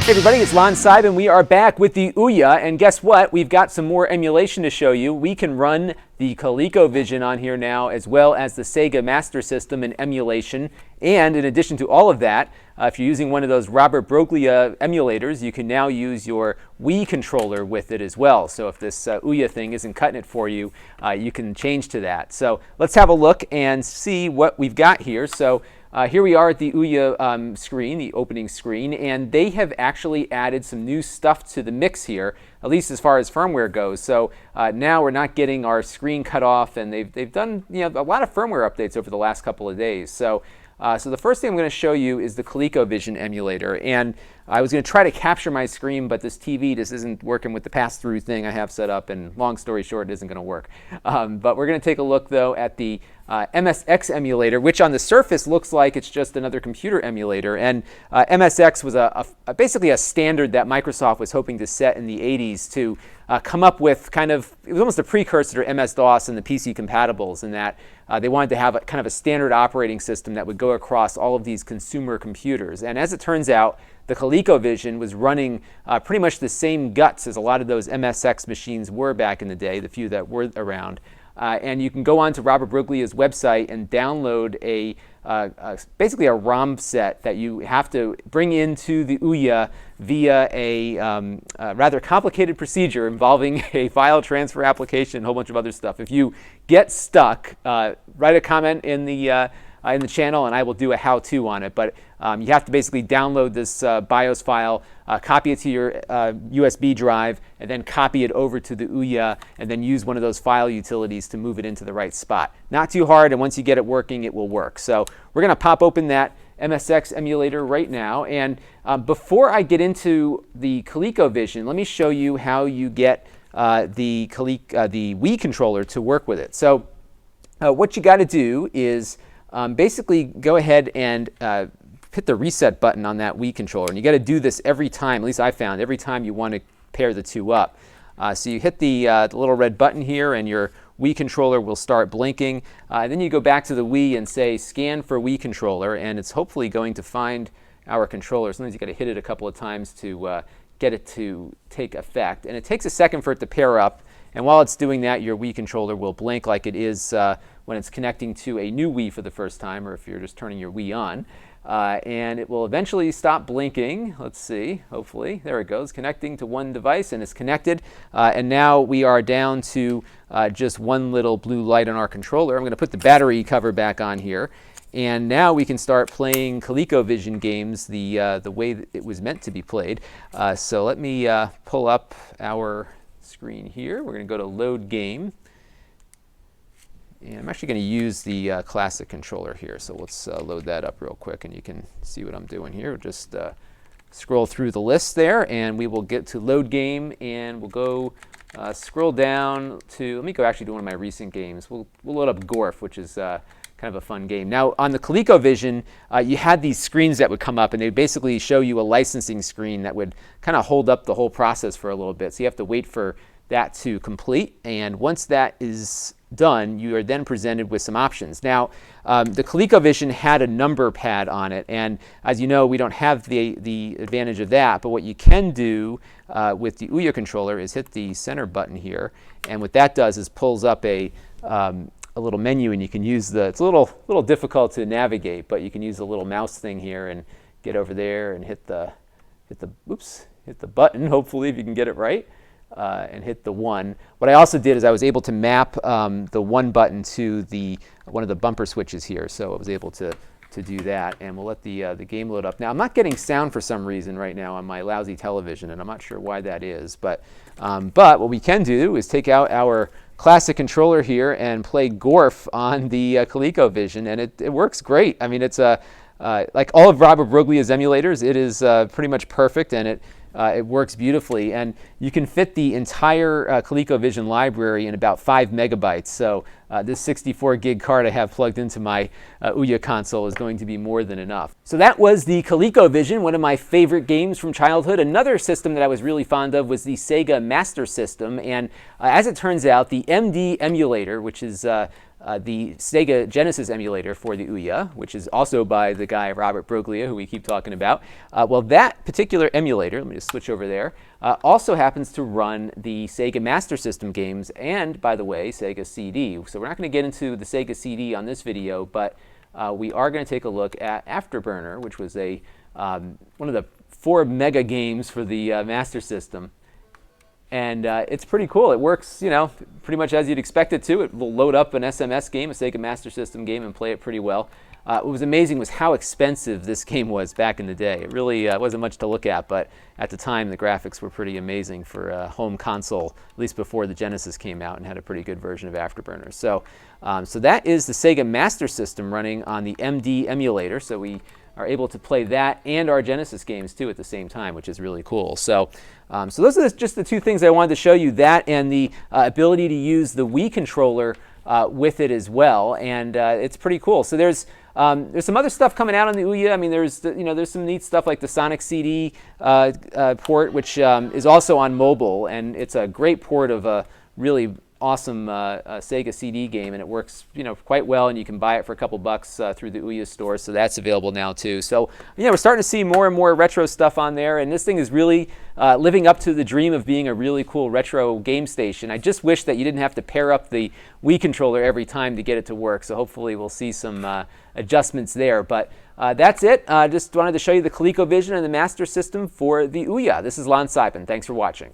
Hey everybody, it's Lon.TV and we are back with the Ouya, and guess what? We've got some more emulation to show you. We can run the ColecoVision on here now, as well as the Sega Master System in emulation. And in addition to all of that, if you're using one of those Robert Broglia emulators, you can now use your Wii controller with it as well. So if this Ouya thing isn't cutting it for you, you can change to that. So let's have a look and see what we've got here. So here we are at the Ouya screen, the opening screen, and they have actually added some new stuff to the mix here, at least as far as firmware goes. So now we're not getting our screen cut off, and they've done a lot of firmware updates over the last couple of days. So the first thing I'm going to show you is the ColecoVision Emulator, and I was going to try to capture my screen, but this TV just isn't working with the pass-through thing I have set up, and long story short, it isn't going to work. But we're going to take a look, though, at the Msx Emulator, which on the surface looks like it's just another computer emulator. And MSX was basically a standard that Microsoft was hoping to set in the 80s to come up with kind of, it was almost a precursor to MS-DOS and the PC compatibles, in that they wanted to have kind of a standard operating system that would go across all of these consumer computers. And as it turns out, the ColecoVision was running pretty much the same guts as a lot of those MSX machines were back in the day, the few that were around. And you can go on to Robert Broglia's website and download basically a ROM set that you have to bring into the Ouya via a rather complicated procedure involving a file transfer application and a whole bunch of other stuff. If you get stuck, write a comment in the channel and I will do a how-to on it. But you have to basically download this BIOS file, copy it to your USB drive, and then copy it over to the Ouya, and then use one of those file utilities to move it into the right spot. Not too hard, and once you get it working, it will work. So we're going to pop open that Msx emulator right now. And before I get into the ColecoVision, let me show you how you get the Wii controller to work with it. So what you got to do is basically go ahead and hit the reset button on that Wii controller. And you got to do this every time, at least I found, every time you want to pair the two up. So you hit the little red button here and your Wii controller will start blinking. Then you go back to the Wii and say scan for Wii controller, and it's hopefully going to find our controller. Sometimes you got to hit it a couple of times to get it to take effect. And it takes a second for it to pair up. And while it's doing that, your Wii controller will blink like it is when it's connecting to a new Wii for the first time, or if you're just turning your Wii on. And it will eventually stop blinking. Let's see, hopefully. There it goes, connecting to one device, and it's connected. And now we are down to just one little blue light on our controller. I'm going to put the battery cover back on here. And now we can start playing ColecoVision games the way that it was meant to be played. So let me pull up our screen here. We're going to go to Load Game. And I'm actually going to use the classic controller here. So let's load that up real quick, and you can see what I'm doing here. Just scroll through the list there, and we will get to Load Game, and we'll go scroll down to, let me go actually to one of my recent games. We'll load up Gorf, which is kind of a fun game. Now, on the ColecoVision, you had these screens that would come up, and they basically show you a licensing screen that would kind of hold up the whole process for a little bit. So you have to wait for that to complete, and once that is done, you are then presented with some options. Now, the ColecoVision had a number pad on it, and as you know, we don't have the advantage of that, but what you can do with the Ouya controller is hit the center button here, and what that does is pulls up a little menu, and you can use it's a little difficult to navigate, but you can use the little mouse thing here and get over there and hit the button, hopefully, if you can get it right. And hit the 1. What I also did is I was able to map the 1 button to one of the bumper switches here, so I was able to do that. And we'll let the game load up. Now, I'm not getting sound for some reason right now on my lousy television, and I'm not sure why that is. But what we can do is take out our classic controller here and play Gorf on the ColecoVision, and it works great. I mean, it's like all of Robert Broglia's emulators, it is pretty much perfect, and it works beautifully, and you can fit the entire ColecoVision library in about 5 megabytes. So this 64 gig card I have plugged into my Ouya console is going to be more than enough. So that was the ColecoVision, one of my favorite games from childhood. Another system that I was really fond of was the Sega Master System, and as it turns out, the MD Emulator, which is the Sega Genesis emulator for the Ouya, which is also by the guy Robert Broglia, who we keep talking about. Well, that particular emulator, let me just switch over there, also happens to run the Sega Master System games and, by the way, Sega CD. So we're not going to get into the Sega CD on this video, but we are going to take a look at Afterburner, which was one of the 4 mega games for the Master System. And it's pretty cool. It works, pretty much as you'd expect it to. It will load up an SMS game, a Sega Master System game, and play it pretty well. What was amazing was how expensive this game was back in the day. It really wasn't much to look at, but at the time the graphics were pretty amazing for a home console, at least before the Genesis came out and had a pretty good version of Afterburner. So that is the Sega Master System running on the MD Emulator. So we are able to play that and our Genesis games too at the same time, which is really cool. So those are just the 2 things I wanted to show you, that and the ability to use the Wii controller with it as well, and it's pretty cool. So there's some other stuff coming out on the Ouya. I mean, there's some neat stuff like the Sonic CD port, which is also on mobile, and it's a great port of a really awesome Sega CD game, and it works quite well, and you can buy it for a couple bucks through the Ouya store, so that's available now too. So we're starting to see more and more retro stuff on there, and this thing is really living up to the dream of being a really cool retro game station. I just wish that you didn't have to pair up the Wii controller every time to get it to work, so hopefully we'll see some adjustments there. But that's it. Just wanted to show you the ColecoVision and the Master System for the Ouya. This is Lon.TV. Thanks for watching.